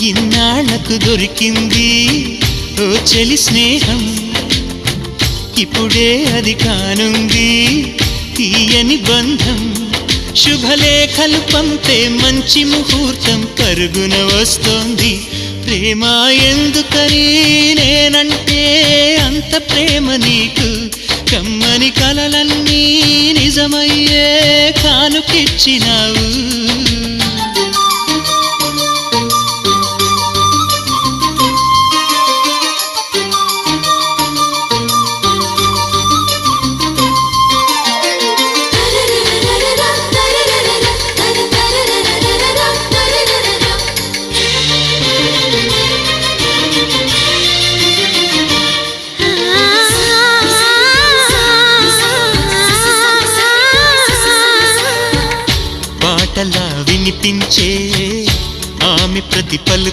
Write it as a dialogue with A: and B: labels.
A: ఇన్నాళ్లకు దొరికింది ఓ చెలి స్నేహం, ఇప్పుడే అది కానుంది తీయని బంధం. శుభలేఖలు పంపే మంచి ముహూర్తం పరుగున వస్తోంది. ప్రేమ ఎందుకని నేనంటే అంత ప్రేమ నీకు, కమ్మని కలలన్నీ నిజమయ్యే కానుకిచ్చినావు. పాటలా వినిపించే ఆమె ప్రతి పలు